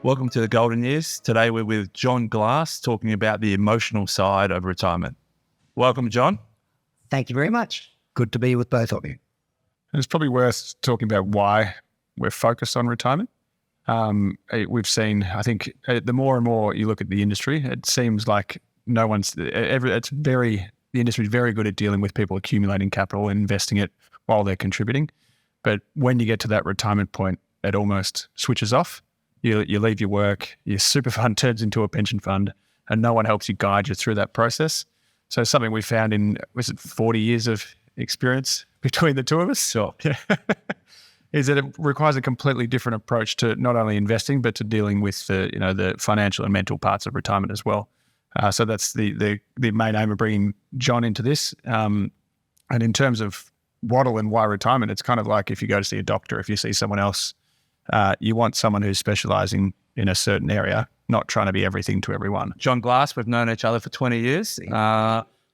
Welcome to the Golden Years. Today we're with Jon Glass talking about the emotional side of retirement. Welcome, Jon. Thank you very much. Good to be with both of you. It's probably worth talking about why we're focused on retirement. We've seen, I think, the more and more you look at the industry, it seems like the industry is very good at dealing with people accumulating capital and investing it while they're contributing. But when you get to that retirement point, it almost switches off. You leave your work, your super fund turns into a pension fund, and no one helps you guide you through that process. So something we found in, 40 years of experience between the two of us? Sure. Is that it requires a completely different approach to not only investing, but to dealing with the financial and mental parts of retirement as well. So that's the main aim of bringing Jon into this. And in terms of Waddle and why retirement, it's kind of like if you go to see a doctor, if you see someone else, you want someone who's specialising in a certain area, not trying to be everything to everyone. Jon Glass, we've known each other for 20 years.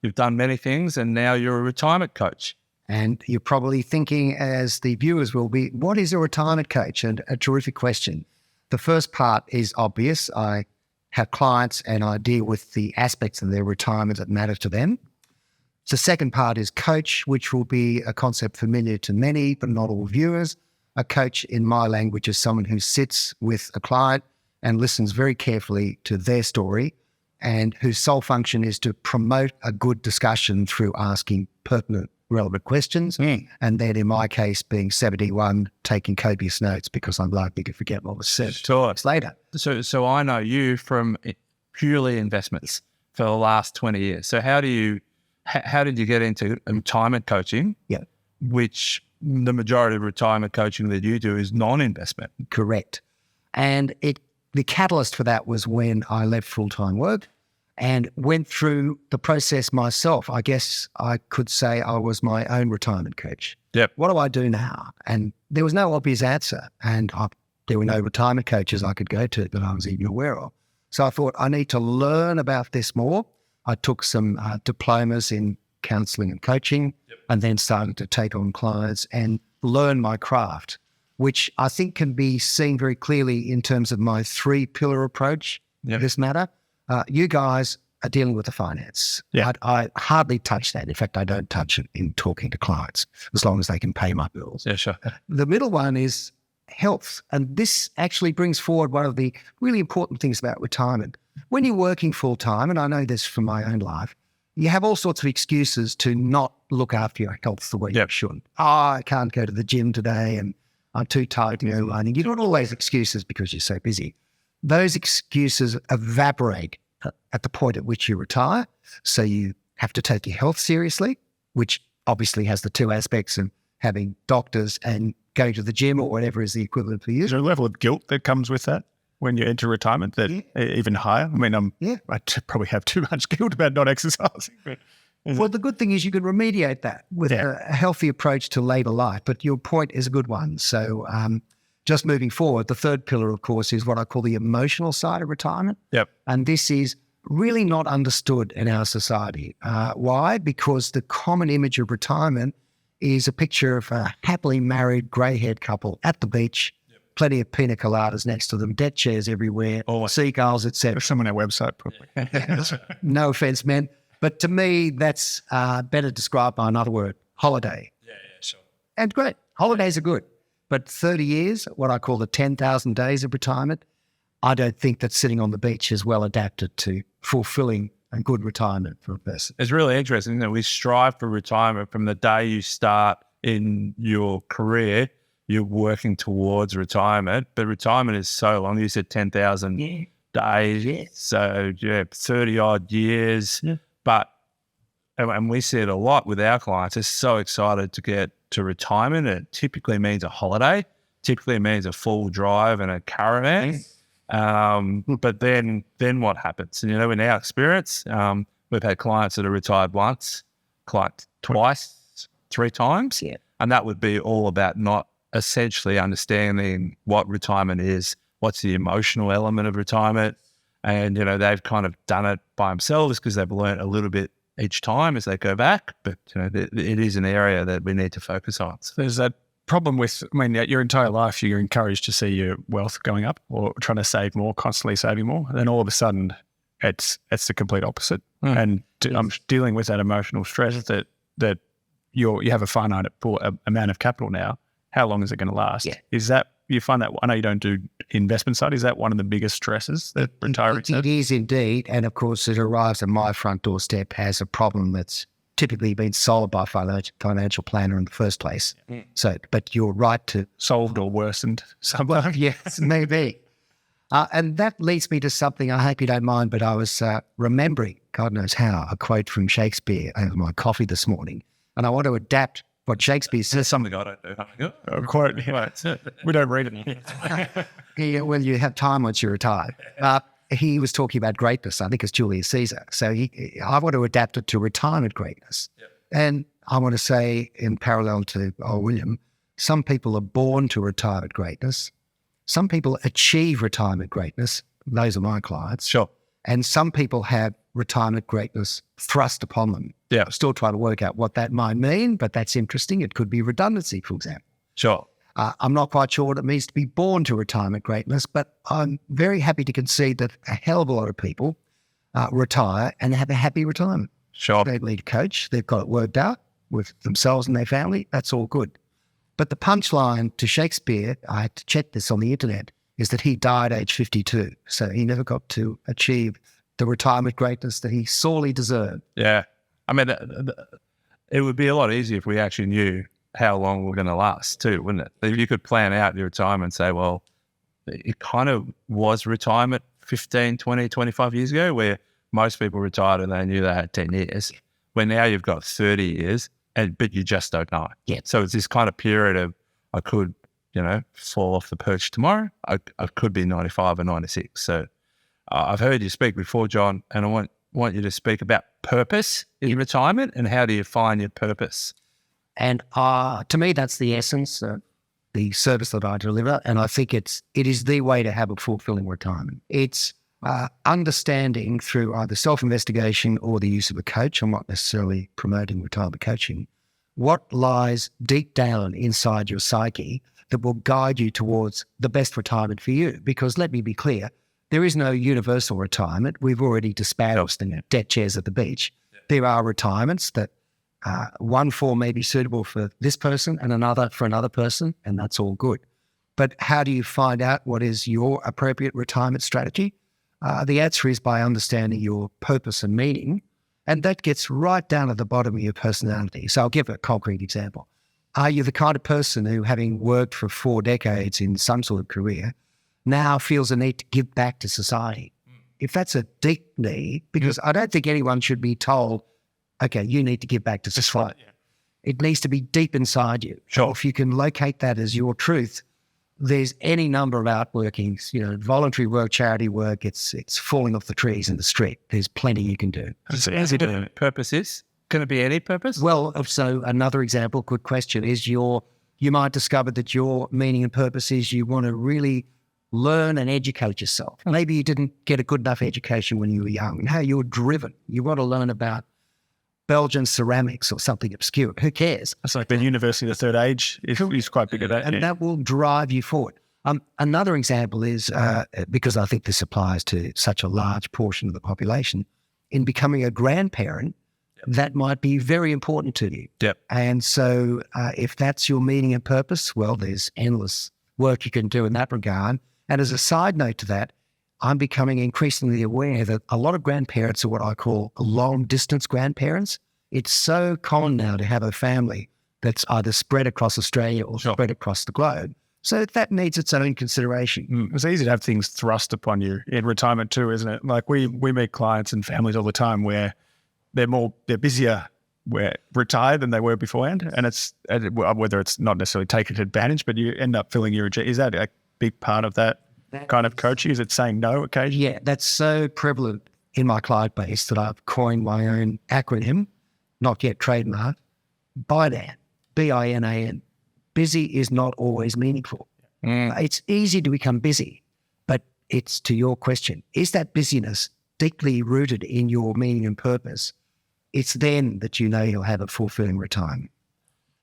You've done many things and now you're a retirement coach. And you're probably thinking, as the viewers will be, what is a retirement coach? And a terrific question. The first part is obvious. I have clients and I deal with the aspects of their retirement that matter to them. The second part is coach, which will be a concept familiar to many, but not all viewers. A coach, in my language, is someone who sits with a client and listens very carefully to their story and whose sole function is to promote a good discussion through asking pertinent, relevant questions. And then in my case, being 71, taking copious notes because I'm likely to forget what was said later. So I know you from purely investments for the last 20 years. So how did you get into retirement coaching? Yeah. Which the majority of retirement coaching that you do is non-investment. Correct. And the catalyst for that was when I left full-time work and went through the process myself. I guess I could say I was my own retirement coach. Yep. What do I do now? And there was no obvious answer. And there were no retirement coaches I could go to that I was even aware of. So I thought I need to learn about this more. I took some diplomas in counselling and coaching, and then started to take on clients and learn my craft, which I think can be seen very clearly in terms of my 3-pillar approach to this matter. You guys are dealing with the finance. Yeah. I hardly touch that. In fact, I don't touch it in talking to clients as long as they can pay my bills. Yeah, sure. The middle one is health. And this actually brings forward one of the really important things about retirement. When you're working full time, and I know this from my own life, you have all sorts of excuses to not look after your health the way you should. I can't go to the gym today and I'm too tired to go running. You don't always excuses because you're so busy. Those excuses evaporate at the point at which you retire. So you have to take your health seriously, which obviously has the two aspects of having doctors and going to the gym or whatever is the equivalent for you. Is there a level of guilt that comes with that when you enter retirement that even higher? I mean, I probably have too much guilt about not exercising. Well, the good thing is you can remediate that with a healthy approach to later life, but your point is a good one. So just moving forward, the third pillar, of course, is what I call the emotional side of retirement. Yep. And this is really not understood in our society. Why? Because the common image of retirement is a picture of a happily married grey-haired couple at the beach, plenty of pina coladas next to them, deck chairs everywhere, seagulls, etc. Some on our website, probably. No offense, man. But to me, that's better described by another word, holiday. Yeah, sure. And great, holidays are good. But 30 years, what I call the 10,000 days of retirement, I don't think that sitting on the beach is well adapted to fulfilling a good retirement for a person. It's really interesting that we strive for retirement from the day you start in your career. You're working towards retirement, but retirement is so long. You said 10,000 days, so 30 odd years. Yeah. But, and we see it a lot with our clients, they're so excited to get to retirement. It typically means a holiday, typically means a full drive and a caravan. But then what happens? And, in our experience, we've had clients that are retired once, clients twice, 3 times. Yeah. And that would be all about not essentially understanding what retirement is, what's the emotional element of retirement. And, they've kind of done it by themselves because they've learned a little bit each time as they go back. But, it is an area that we need to focus on. So there's that problem with, your entire life, you're encouraged to see your wealth going up or trying to save more, constantly saving more. And then all of a sudden, it's the complete opposite. And I'm dealing with that emotional stress that you have a finite amount of capital now. How long is it going to last? Yeah. Is that, you find that, I know you don't do investment side, is that one of the biggest stresses that retirees have? It is indeed. And of course, it arrives at my front doorstep as a problem that's typically been solved by a financial planner in the first place. So, but you're right to... Solved or worsened somewhere. Yes, maybe. And that leads me to something, I hope you don't mind, but I was remembering, God knows how, a quote from Shakespeare over my coffee this morning. And I want to adapt what Shakespeare says. There's something I don't do. Quote. We don't read it. Yeah, well, you have time once you retire. He was talking about greatness. I think it's Julius Caesar. So I want to adapt it to retirement greatness. Yep. And I want to say, in parallel to William, some people are born to retirement greatness. Some people achieve retirement greatness. Those are my clients. Sure. And some people have retirement greatness thrust upon them. Yeah. I'm still trying to work out what that might mean, but that's interesting. It could be redundancy, for example. Sure. I'm not quite sure what it means to be born to retirement greatness, but I'm very happy to concede that a hell of a lot of people retire and have a happy retirement. Sure. They lead a coach. They've got it worked out with themselves and their family. That's all good. But the punchline to Shakespeare, I had to check this on the internet, is that he died age 52. So he never got to achieve the retirement greatness that he sorely deserved. Yeah. I mean, it would be a lot easier if we actually knew how long we're going to last too, wouldn't it? If you could plan out your retirement and say, well, it kind of was retirement 15, 20, 25 years ago where most people retired and they knew they had 10 years. Where now you've got 30 years, but you just don't know. Yeah. So it's this kind of period of, I could, fall off the perch tomorrow. I could be 95 or 96. So I've heard you speak before, John, and I want you to speak about purpose in retirement and how do you find your purpose? And to me, that's the essence, the service that I deliver. And I think it is the way to have a fulfilling retirement. It's understanding through either self-investigation or the use of a coach. I'm not necessarily promoting retirement coaching. What lies deep down inside your psyche that will guide you towards the best retirement for you? Because let me be clear, there is no universal retirement. We've already disparaged the deck chairs at the beach. Yeah. There are retirements that one form may be suitable for this person and another for another person, and that's all good. But how do you find out what is your appropriate retirement strategy? The answer is by understanding your purpose and meaning, and that gets right down at the bottom of your personality. So I'll give a concrete example. Are you the kind of person who, having worked for 4 decades in some sort of career, now feels a need to give back to society? If that's a deep need, because I don't think anyone should be told, okay, you need to give back to society. It needs to be deep inside you. Sure. If you can locate that as your truth, there's any number of outworkings, voluntary work, charity work, it's falling off the trees in the street. There's plenty you can do. So as it purpose is? Can it be any purpose? Well, so another example, good question, is you might discover that your meaning and purpose is you want to really learn and educate yourself. Maybe you didn't get a good enough education when you were young. Now you're driven. You want to learn about Belgian ceramics or something obscure. Who cares? It's like the University of the Third Age is quite big at that. And that will drive you forward. Another example is, because I think this applies to such a large portion of the population, in becoming a grandparent, that might be very important to you. Yep. And so if that's your meaning and purpose, well, there's endless work you can do in that regard. And as a side note to that, I'm becoming increasingly aware that a lot of grandparents are what I call long-distance grandparents. It's so common now to have a family that's either spread across Australia or spread across the globe. So that needs its own consideration. It's easy to have things thrust upon you in retirement too, isn't it? Like we meet clients and families all the time where they're busier retired than they were beforehand, and it's whether it's not necessarily taken advantage, but you end up feeling is that a big part of that kind of coaching? Is it saying no occasionally? Yeah, that's so prevalent in my client base that I've coined my own acronym, not yet trademarked, BINAN, BINAN. Busy is not always meaningful. It's easy to become busy, but it's to your question, is that busyness deeply rooted in your meaning and purpose? It's then that you'll have a fulfilling retirement.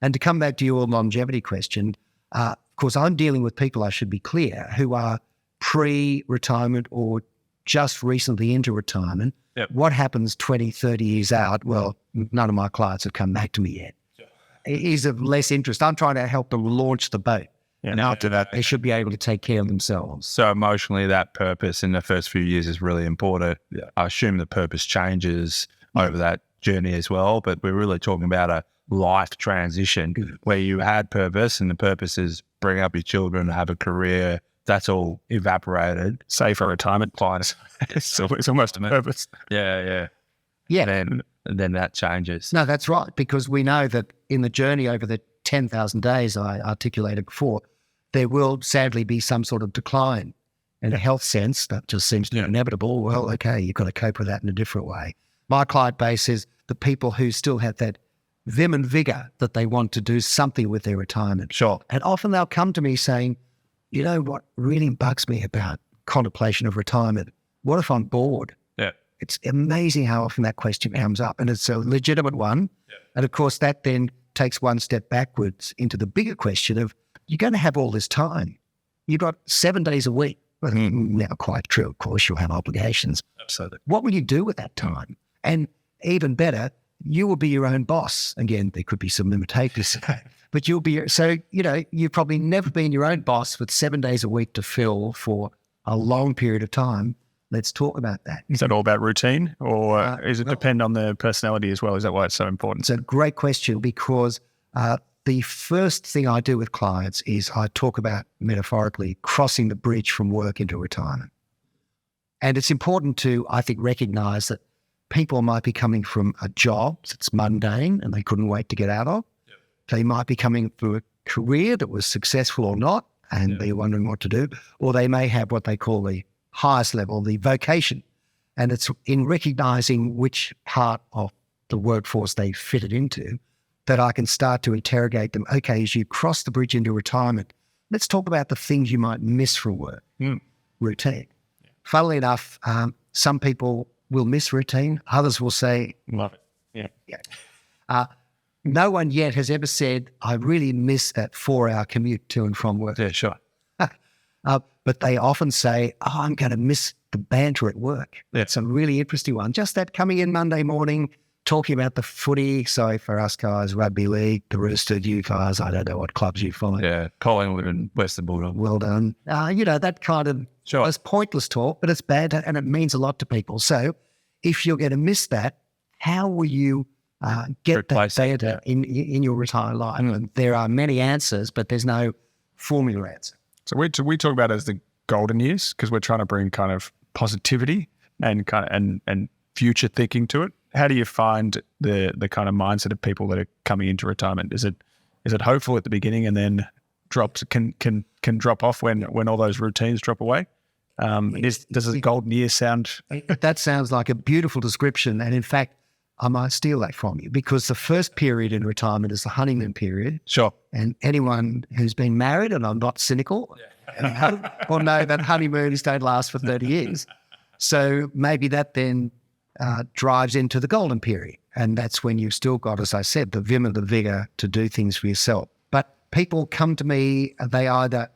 And to come back to your longevity question, of course, I'm dealing with people, I should be clear, who are pre-retirement or just recently into retirement. Yep. What happens 20, 30 years out? Well, none of my clients have come back to me yet. It is of less interest. I'm trying to help them launch the boat. Yeah. And after that, they should be able to take care of themselves. So emotionally, that purpose in the first few years is really important. Yeah. I assume the purpose changes over that journey as well, but we're really talking about a life transition where you had purpose, and the purpose is bring up your children, have a career. That's all evaporated. Save for retirement. It's almost a purpose. Yeah. Yeah. And then that changes. No, that's right, because we know that in the journey over the 10,000 days I articulated before, there will sadly be some sort of decline in a health sense. That just seems to be inevitable. Well, okay, you've got to cope with that in a different way. My client base is the people who still have that vim and vigor that they want to do something with their retirement. Sure. And often they'll come to me saying, you know what really bugs me about contemplation of retirement? What if I'm bored? Yeah. It's amazing how often that question comes up, and it's a legitimate one. Yeah. And of course, that then takes one step backwards into the bigger question of, you're going to have all this time. You've got 7 days a week. Well, now, quite true, of course, you'll have obligations. Absolutely. What will you do with that time? And even better, you will be your own boss. Again, there could be some limitations, but you'll be, so, you've probably never been your own boss with 7 days a week to fill for a long period of time. Let's talk about that. Is that all about routine, or does it depend on the personality as well? Is that why it's so important? It's a great question, because the first thing I do with clients is I talk about, metaphorically, crossing the bridge from work into retirement. And it's important to, I think, recognize that people might be coming from a job that's mundane and they couldn't wait to get out of. Yep. They might be coming through a career that was successful or not, and they're wondering what to do. Or they may have what they call the highest level, the vocation. And it's in recognizing which part of the workforce they fit it into that I can start to interrogate them. Okay, as you cross the bridge into retirement, let's talk about the things you might miss from work. Routine. Yeah. Funnily enough, some people will miss routine. Others will say, love it. Yeah. No one yet has ever said, I really miss that 4-hour commute to and from work. Yeah, sure. But they often say, I'm going to miss the banter at work. Yeah. It's a really interesting one. Just that coming in Monday morning, talking about the footy. So for us guys, rugby league, the Rooster, you guys, I don't know what clubs you follow. Yeah, Collingwood and Western Bulldogs. Well done. That kind of it's pointless talk, but it's bad and it means a lot to people. So if you're going to miss that, how will you get that data in your retirement life? And there are many answers, but there's no formula answer. So we talk about it as the golden years, because we're trying to bring kind of positivity and and future thinking to it. How do you find the kind of mindset of people that are coming into retirement? Is it hopeful at the beginning and then can drop off when all those routines drop away? Does a golden year sound? That sounds like a beautiful description, and in fact, I might steal that from you, because the first period in retirement is the honeymoon period. Sure. And anyone who's been married, and I'm not cynical, will know that honeymoons don't last for 30 years. So maybe that then drives into the golden period. And that's when you've still got, as I said, the vim and the vigor to do things for yourself. But people come to me, they either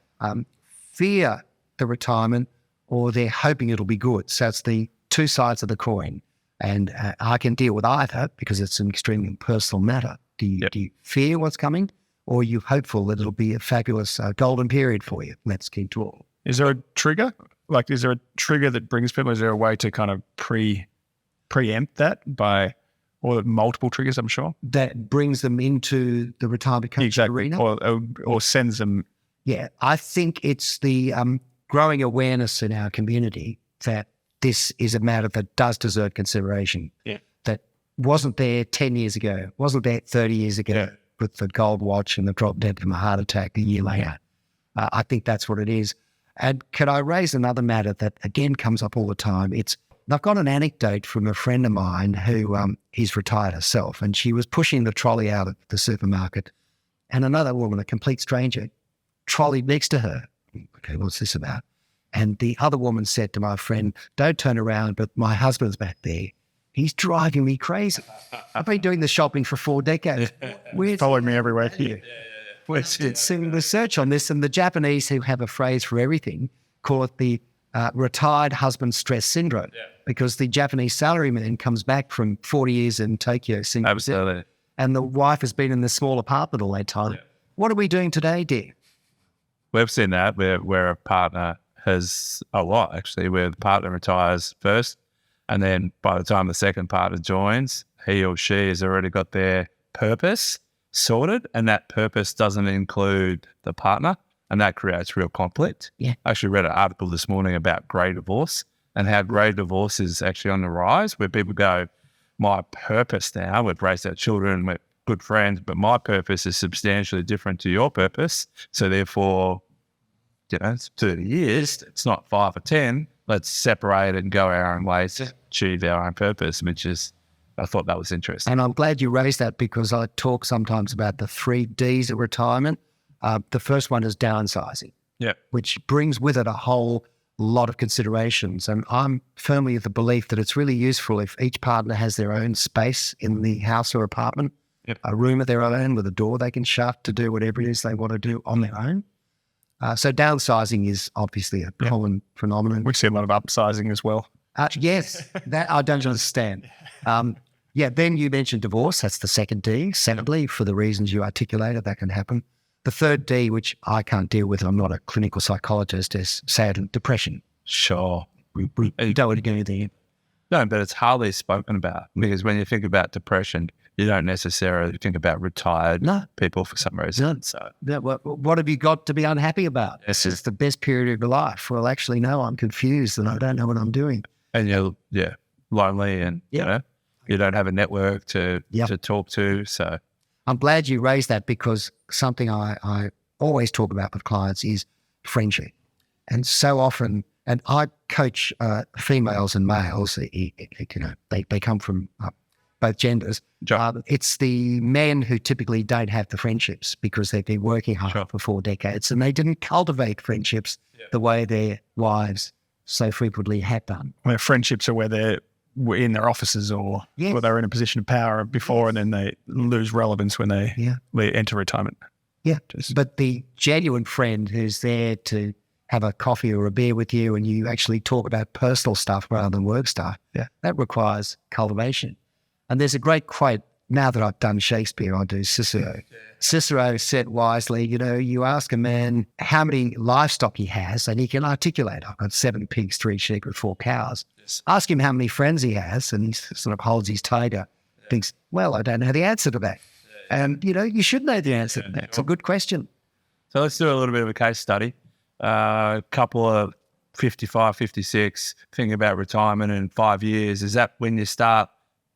fear the retirement or they're hoping it'll be good. So it's the two sides of the coin. And I can deal with either because it's an extremely personal matter. Do you fear what's coming, or are you hopeful that it'll be a fabulous golden period for you? Let's keep talking. Is there a trigger? Is there a trigger that brings people? Is there a way to kind of preempt that or multiple triggers, I'm sure? That brings them into the retirement coaching arena? Or sends them... Yeah, I think it's the growing awareness in our community that this is a matter that does deserve consideration. Yeah. That wasn't there 10 years ago, wasn't there 30 years ago with the gold watch and the drop dead from a heart attack a year later. I think that's what it is. And can I raise another matter that, again, comes up all the time? I've got an anecdote from a friend of mine who is retired herself, and she was pushing the trolley out of the supermarket, and another woman, a complete stranger, trolleyed next to her. Okay, what's this about? And the other woman said to my friend, don't turn around, but my husband's back there. He's driving me crazy. I've been doing the shopping for 4 decades. Following me everywhere. Did some research on this, and the Japanese, who have a phrase for everything, call it the retired husband stress syndrome, because the Japanese salaryman comes back from 40 years in Tokyo, Absolutely. and the wife has been in the small apartment all that time. What are we doing today, dear? We've seen that where a partner has a lot, actually, where the partner retires first, and then by the time the second partner joins, he or she has already got their purpose sorted, and that purpose doesn't include the partner, and that creates real conflict. Yeah. I actually read an article this morning about grey divorce and how grey divorce is actually on the rise, where people go, my purpose now, we've raised our children, we're good friends, but my purpose is substantially different to your purpose. So therefore, it's 30 years, it's not 5 or 10. Let's separate and go our own ways to achieve our own purpose, which is, I thought that was interesting. And I'm glad you raised that, because I talk sometimes about the 3 Ds of retirement. The first one is downsizing, which brings with it a whole lot of considerations. And I'm firmly of the belief that it's really useful if each partner has their own space in the house or apartment, a room of their own with a door they can shut to do whatever it is they want to do on their own. So downsizing is obviously a common phenomenon. We see a lot of upsizing as well. Yes, that I don't understand. Then you mentioned divorce. That's the second D. Secondly, for the reasons you articulated, that can happen. The third D, which I can't deal with, I'm not a clinical psychologist, is sad depression. Sure. We don't want to go there. No, but it's hardly spoken about, because when you think about depression, you don't necessarily think about retired people for some reason. So, what have you got to be unhappy about? This is the best period of your life. Well, actually, no, I'm confused and I don't know what I'm doing. And you're lonely, and you don't have a network to talk to. So I'm glad you raised that, because something I always talk about with clients is friendship. And so often, and I coach females and males, they come from both genders. It's the men who typically don't have the friendships because they've been working hard for 4 decades, and they didn't cultivate friendships the way their wives so frequently have done. Where friendships are where they're in their offices or where they're in a position of power before, and then they lose relevance when they enter retirement. But the genuine friend who's there to have a coffee or a beer with you, and you actually talk about personal stuff rather than work stuff, that requires cultivation. And there's a great quote, now that I've done Shakespeare, I do Cicero. Cicero said wisely, you ask a man how many livestock he has, and he can articulate, I've got 7 pigs, 3 sheep, and 4 cows. Ask him how many friends he has, and he sort of holds his tiger, thinks, well, I don't know the answer to that. And, you should know the answer to that. It's a good question. So let's do a little bit of a case study. A couple of 55, 56, thinking about retirement in 5 years. Is that when you start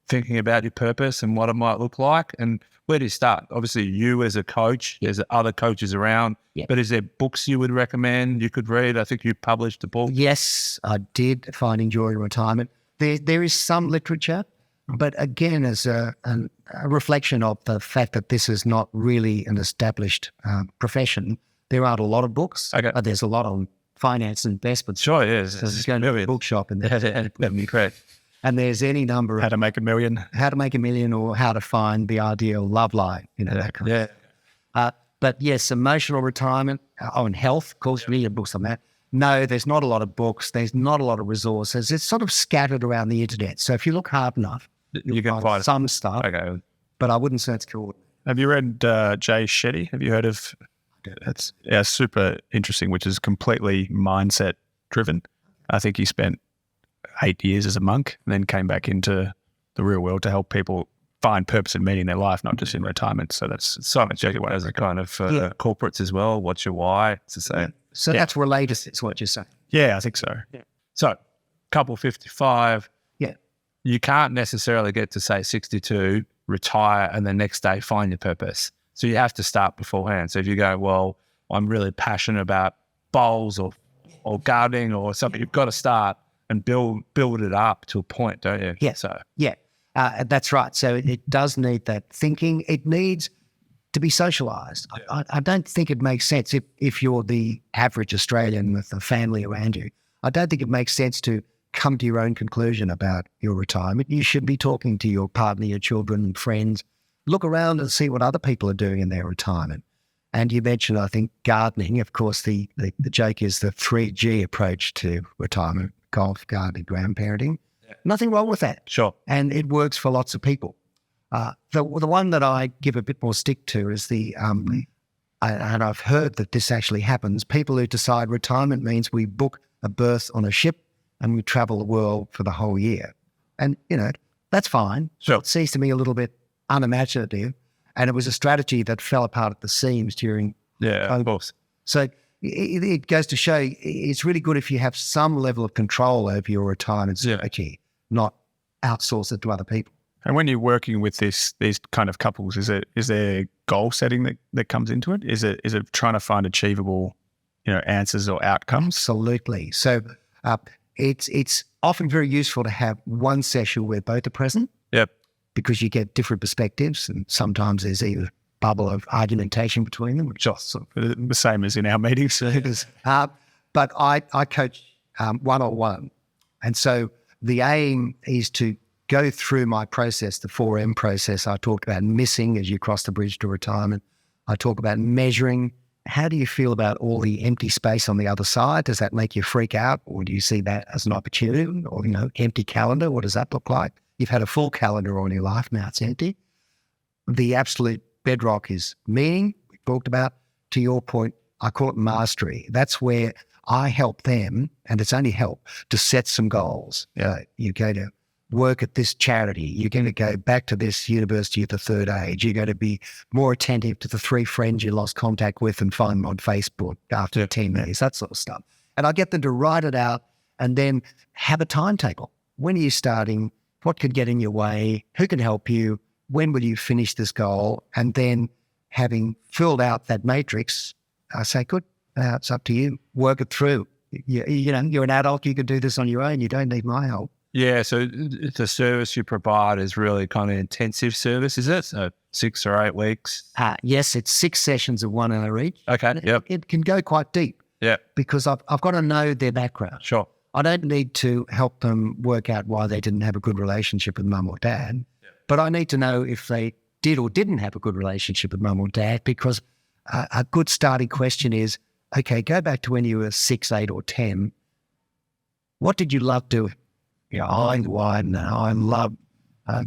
thinking about your purpose and what it might look like? And where do you start? Obviously, you as a coach, there's other coaches around, but is there books you would recommend you could read? I think you published a book. Yes, I did, Finding Joy in Retirement. There is some literature, but again, as a reflection of the fact that this is not really an established profession, there aren't a lot of books. Okay. There's a lot on finance and investments. Sure, yes. So there's going to be a bookshop in there. That'd be great. And there's any number of How to Make a Million. How to Make a Million, or How to Find the Ideal Love Life, that kind of stuff. But yes, emotional retirement, and health, of course, we need books on that. No, there's not a lot of books. There's not a lot of resources. It's sort of scattered around the internet. So if you look hard enough, you can find some stuff. Okay. But I wouldn't say it's cool. Have you read Jay Shetty? Have you heard of? It's super interesting, which is completely mindset driven. I think he spent 8 years as a monk and then came back into the real world to help people find purpose and meaning in their life, not just in retirement. So that's so much as a kind of corporates as well. What's your why? It's the same. So that's related, is what you're saying. Yeah, I think so. Yeah. So couple 55, Yeah. you can't necessarily get to say 62, retire, and the next day find your purpose. So you have to start beforehand. So if you go, well, I'm really passionate about bowls or gardening or something, you've got to start and build it up to a point, don't you? Yeah. So that's right. So it does need that thinking. It needs to be socialised. I don't think it makes sense if you're the average Australian with a family around you. I don't think it makes sense to come to your own conclusion about your retirement. You should be talking to your partner, your children, and friends. Look around and see what other people are doing in their retirement. And you mentioned, I think, gardening. Of course, the joke is the 3G approach to retirement: golf, gardening, grandparenting. Yeah. Nothing wrong with that. Sure. And it works for lots of people. The one that I give a bit more stick to is and I've heard that this actually happens, people who decide retirement means we book a berth on a ship and we travel the world for the whole year. And, that's fine. Sure. It seems to me a little bit unimaginative. And it was a strategy that fell apart at the seams during COVID. Of course. So it goes to show it's really good if you have some level of control over your retirement strategy, not outsource it to other people. And when you're working with these kind of couples, is there goal setting that comes into it? Is it trying to find achievable, answers or outcomes? Absolutely. So it's often very useful to have one session where both are present. Yep. Because you get different perspectives, and sometimes there's even a bubble of argumentation between them, which is the same as in our meetings. But I coach one-on-one, and so the aim is to go through my process, the 4M process. I talked about missing as you cross the bridge to retirement. I talk about measuring. How do you feel about all the empty space on the other side? Does that make you freak out, or do you see that as an opportunity? Or, empty calendar, what does that look like? You've had a full calendar on your life, now it's empty. The absolute bedrock is meaning, we talked about. To your point, I call it mastery. That's where I help them, and it's only help, to set some goals. You're going to work at this charity. You're going to go back to this university at the third age. You're going to be more attentive to the 3 friends you lost contact with and find them on Facebook after 10 years, that sort of stuff. And I get them to write it out and then have a timetable. When are you starting? What could get in your way? Who can help you? When will you finish this goal? And then having filled out that matrix, I say, good, it's up to you. Work it through. You're an adult. You can do this on your own. You don't need my help. Yeah, so the service you provide is really kind of intensive service, is it? So 6 or 8 weeks? Yes, it's 6 sessions of 1 hour each. Okay, yep. It can go quite deep. Yeah. Because I've got to know their background. Sure. I don't need to help them work out why they didn't have a good relationship with mum or dad, but I need to know if they did or didn't have a good relationship with mum or dad, because a good starting question is, okay, go back to when you were 6, 8 or 10. What did you love doing? I loved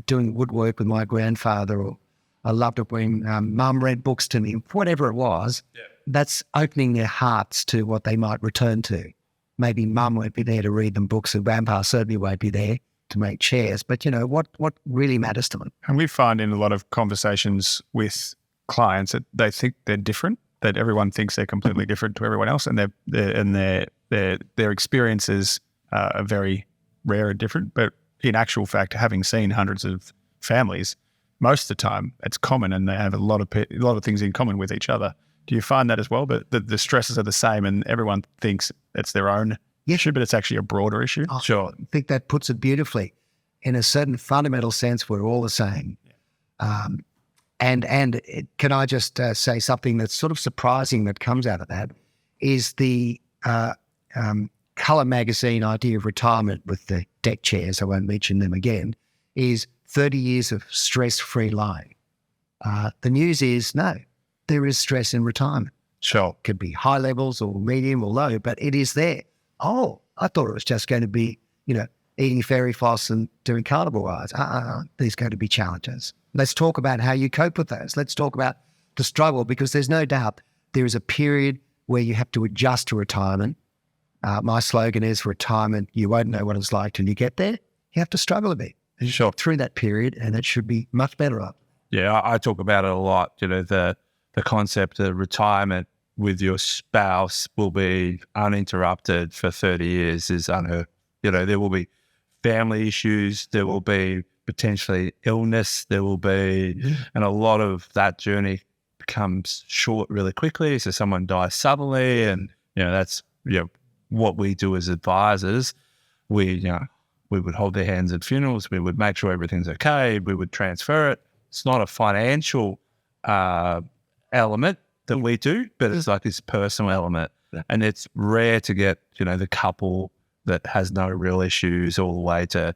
doing woodwork with my grandfather, or I loved it when mum read books to me, whatever it was. Yeah. That's opening their hearts to what they might return to. Maybe mum won't be there to read them books, and grandpa certainly won't be there to make chairs. But, what really matters to them. And we find in a lot of conversations with clients that they think they're different, that everyone thinks they're completely different to everyone else, and their experiences are very rare and different. But in actual fact, having seen hundreds of families, most of the time it's common, and they have a lot of things in common with each other. Do you find that as well? But the stresses are the same, and everyone thinks it's their own issue, but it's actually a broader issue. Oh, sure. I think that puts it beautifully. In a certain fundamental sense, we're all the same. Yeah. Can I just say something that's sort of surprising that comes out of that is the Colour magazine idea of retirement with the deck chairs, I won't mention them again, is 30 years of stress-free life. The news is, no, there is stress in retirement. Sure. It could be high levels or medium or low, but it is there. Oh, I thought it was just going to be, eating fairy floss and doing carnival rides. There's going to be challenges. Let's talk about how you cope with those. Let's talk about the struggle, because there's no doubt there is a period where you have to adjust to retirement. My slogan is retirement, you won't know what it's like till you get there. You have to struggle a bit. Sure. Through that period, and it should be much better up. Yeah, I talk about it a lot. The concept of retirement with your spouse will be uninterrupted for 30 years is unheard. There will be family issues, there will be potentially illness, there will be, and a lot of that journey becomes short really quickly. So someone dies suddenly, and that's what we do as advisors. We would hold their hands at funerals. We would make sure everything's okay. We would transfer it. It's not a financial element that we do, but it's like this personal element. And it's rare to get, the couple that has no real issues all the way to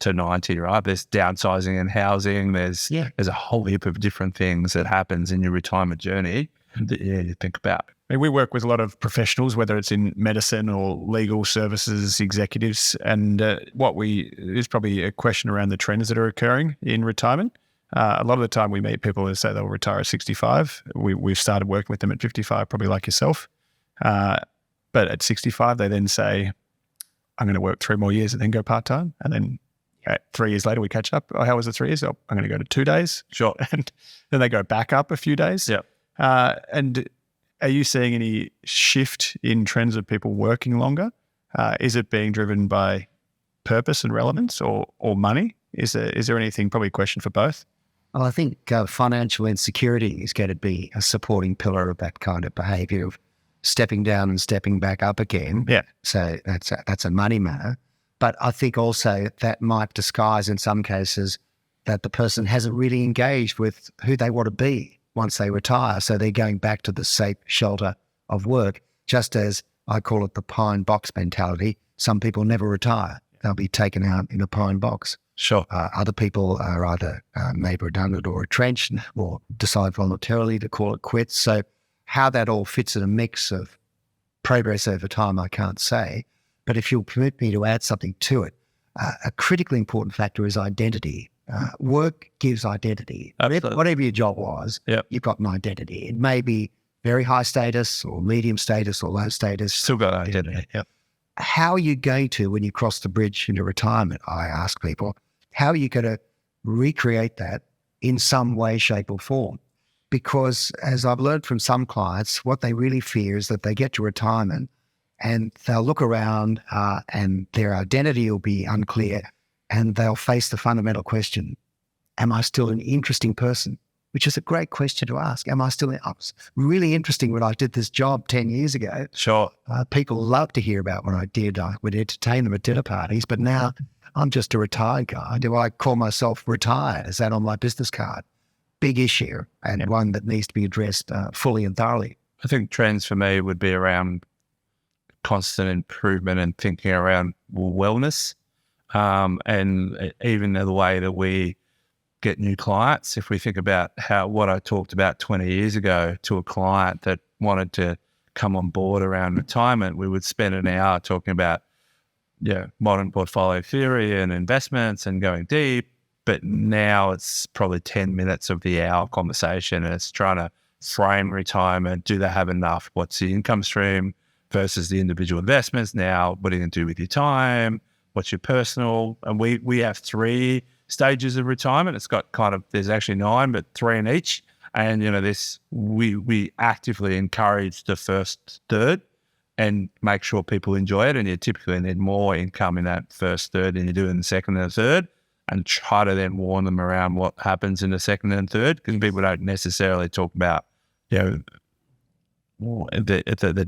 90, right? There's downsizing and housing. There's a whole heap of different things that happens in your retirement journey that you think about. I mean, we work with a lot of professionals, whether it's in medicine or legal services, executives, and there's probably a question around the trends that are occurring in retirement. A lot of the time we meet people who say they'll retire at 65. We've started working with them at 55, probably like yourself. But at 65, they then say, I'm going to work 3 more years and then go part-time. And then 3 years later, we catch up. Oh, how was the 3 years? Oh, I'm going to go to 2 days. Sure. And then they go back up a few days. Yeah. And are you seeing any shift in trends of people working longer? Is it being driven by purpose and relevance or money? Is there anything, probably a question for both? Well, I think financial insecurity is going to be a supporting pillar of that kind of behaviour of stepping down and stepping back up again. Yeah. So that's a money matter. But I think also that might disguise in some cases that the person hasn't really engaged with who they want to be once they retire. So they're going back to the safe shelter of work, just as I call it the pine box mentality. Some people never retire. They'll be taken out in a pine box. Sure. Other people are either made redundant or retrenched or decide voluntarily to call it quits. So how that all fits in a mix of progress over time, I can't say. But if you'll permit me to add something to it, a critically important factor is identity. Work gives identity. Absolutely. Whatever your job was, you've got an identity. It may be very high status or medium status or low status. Still got identity. Yep. How are you going to, when you cross the bridge into retirement, I ask people, how are you going to recreate that in some way, shape or form? Because as I've learned from some clients, what they really fear is that they get to retirement and they'll look around and their identity will be unclear and they'll face the fundamental question, am I still an interesting person? Which is a great question to ask. Am I still? It was really interesting when I did this job 10 years ago. Sure. People love to hear about what I did. I would entertain them at dinner parties, but now I'm just a retired guy. Do I call myself retired? Is that on my business card? Big issue and one that needs to be addressed fully and thoroughly. I think trends for me would be around constant improvement and thinking around wellness, and even the way that we get new clients. If we think about what I talked about 20 years ago to a client that wanted to come on board around retirement, we would spend an hour talking about modern portfolio theory and investments and going deep. But now it's probably 10 minutes of the hour conversation, and it's trying to frame retirement. Do they have enough? What's the income stream versus the individual investments? Now, what are you going to do with your time? What's your personal? And we have 3 stages of retirement. It's got there's actually 9, but 3 in each. And we actively encourage the first third and make sure people enjoy it. And you typically need more income in that first third than you do in the second and the third, and try to then warn them around what happens in the second and third, because people don't necessarily talk about the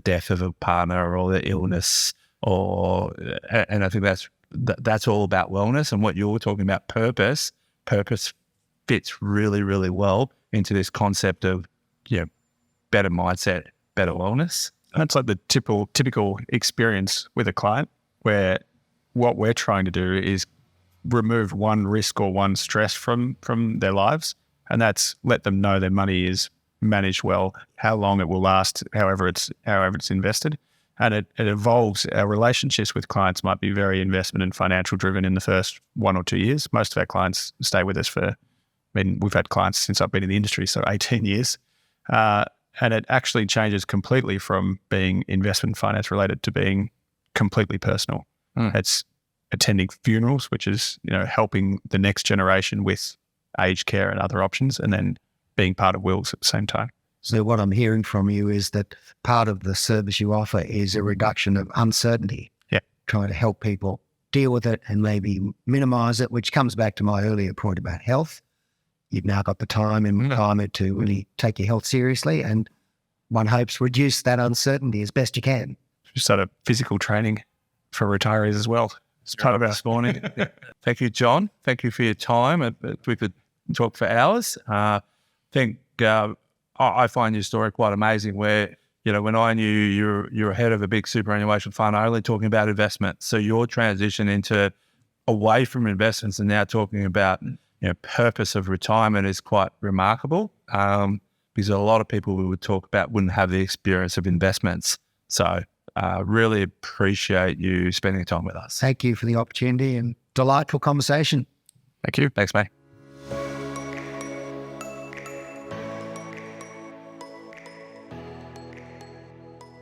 death of a partner or the illness, and I think that's all about wellness. And what you're talking about, purpose fits really, really well into this concept of better mindset, better wellness. That's like the typical experience with a client, where what we're trying to do is remove one risk or one stress from their lives, and that's let them know their money is managed well, how long it will last, however it's invested. And it evolves. Our relationships with clients might be very investment and financial driven in the first 1 or 2 years. Most of our clients stay with us we've had clients since I've been in the industry, so 18 years. And it actually changes completely from being investment finance related to being completely personal. It's attending funerals, which is, helping the next generation with aged care and other options, and then being part of wills at the same time. So what I'm hearing from you is that part of the service you offer is a reduction of uncertainty. Yeah. Trying to help people deal with it and maybe minimize it, which comes back to my earlier point about health. You've now got the time in retirement to really take your health seriously, and one hopes reduce that uncertainty as best you can. Just sort of physical training for retirees as well. It's part of our this morning. Thank you, John. Thank you for your time. We could talk for hours. I find your story quite amazing, where You know, when I knew you're head of a big superannuation fund, only talking about investments. So your transition into away from investments and now talking about, you know, purpose of retirement is quite remarkable, because a lot of people we would talk about wouldn't have the experience of investments. So really appreciate you spending time with us. Thank you for the opportunity and delightful conversation. Thank you. Thanks, mate.